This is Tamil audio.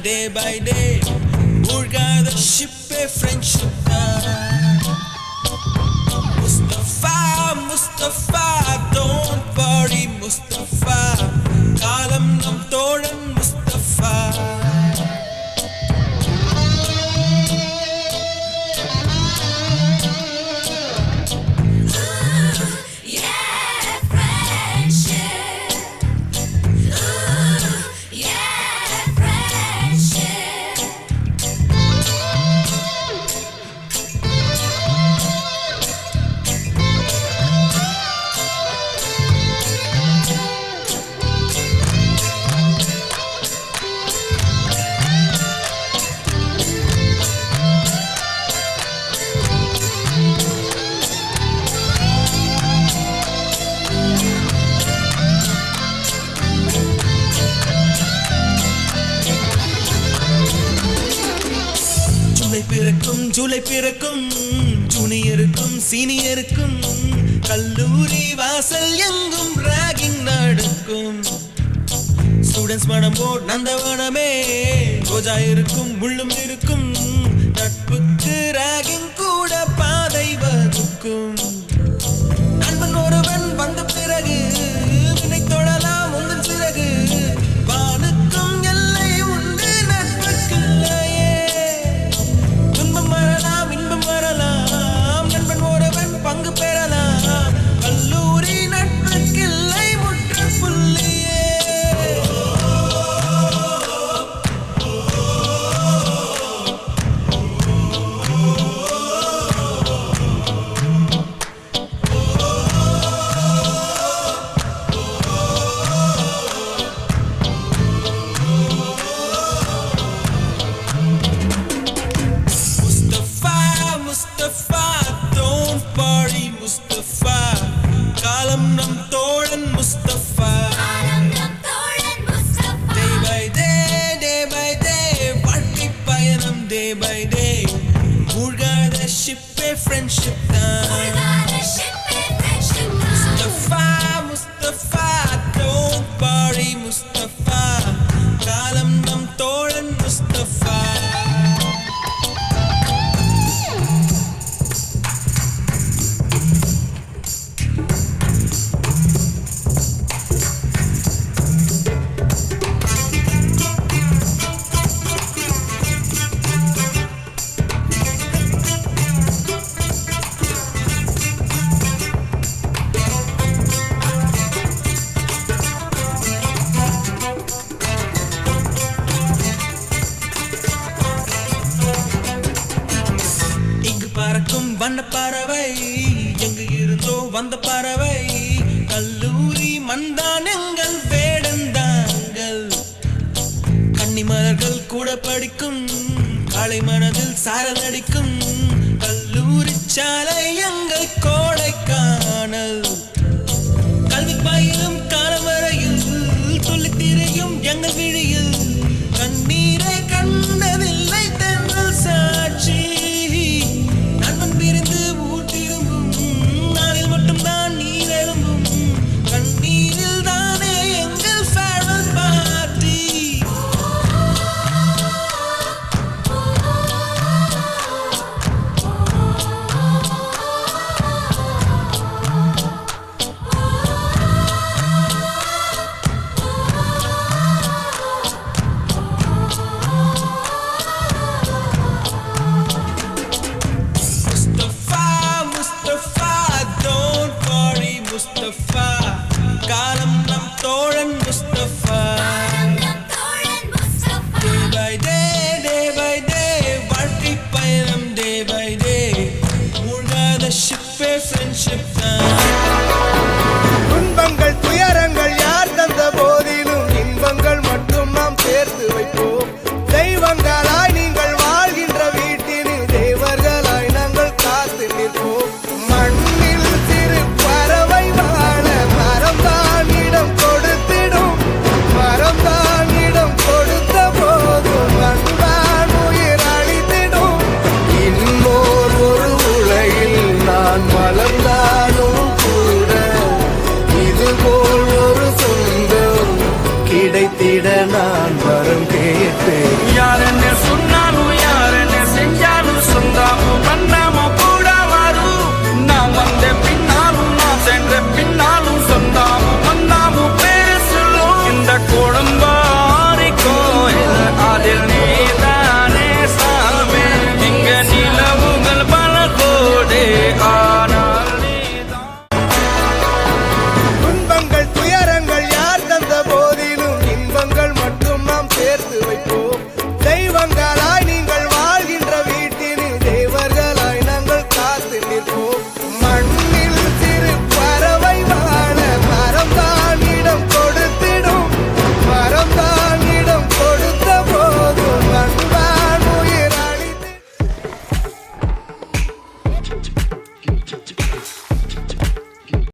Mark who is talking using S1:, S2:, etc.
S1: day by day. Urga the ship a friendship. Mustafa, Mustafa, don't worry, Mustafa. Kalam nam thodan Mustafa. July பிறக்கும் ஜூனியருக்கும் சீனியருக்கும் கல்லூரி வாசல் எங்கும் ராகிங் நடக்கும். ஸ்டூடெண்ட்ஸ் மனம் போட் நந்தவனமே ரோஜா இருக்கும் முள்ளும் இருக்கும். நட்புக்கு ராகிங் கூட பாதை வகுக்கும். நண்பன் ஒருவன் வந்த பிறகு வினை தொடலாம் உந்தன் சிறகு. வானுக்கும் எல்லை உண்டு நட்புக்குள்ளையே. துன்பம் வரலாம் இன்பம் வரலாம் நண்பன் ஒருவன் பங்கு பெறலாம். கல்லூரி நட்புக்கில்லை முற்றுப்புள்ளியே. Mustafa, don't worry, Mustafa. Kalam nam thodan Mustafa. Day by day, வாழ்க்கை பயணம் day by day. மூழ்காத ஷிப்பே ஃப்ரெண்ட்ஷிப் தான். Mustafa, Mustafa, don't worry, Mustafa. காலம் நம் தோழன் Mustafa. பறக்கும் வண்ண பறவை எங்கு இருந்தோ வந்த பறவை. கல்லூரி மந்தான் எங்கள் வேடந்தாங்கள். கன்னிமலர்கள் கூட படிக்கும் காலை மனதில் சாரல் அடிக்கும். கல்லூரி சாலை எங்கள் கோடைக்கானல். கல்வி பயிலும் காலம் வரையில் சொல்லி திரையும் எங்கள் விழியில். கண்ணீரை கண்டதில்லை தென்றல் சாட்சி. Mustafa, காலம் நம் தோழன் Mustafa. Day by day, வாழ்க்கை பயணம் day by day. மூழ்காத ஷிப்பே ஃப்ரெண்ட்ஷிப் தான்.
S2: துன்பங்கள் துயரங்கள் யார் தந்த போதிலும் இன்பங்கள் மட்டும் நாம் சேர்த்து வைப்போம். தெய்வங்களாய் நீங்கள் வாழ்கின்ற வீட்டினில் தேவர்களாய் நாங்கள் காத்து நிற்போம். மண்ணில் சிறு பறவை வாழ மரம்தான் இடம் கொடுத்திடும். மரம்தான் இடம் கொடுத்த போதும் மண்தான் உயிர் அளித்திடும். இன்னோர் ஒரு உலகில் நான் மலர்ந்தாலும் கூட இதுபோல் ஒரு சொந்தம் கிடைத்திட நான் வரம் கேட்பேன்.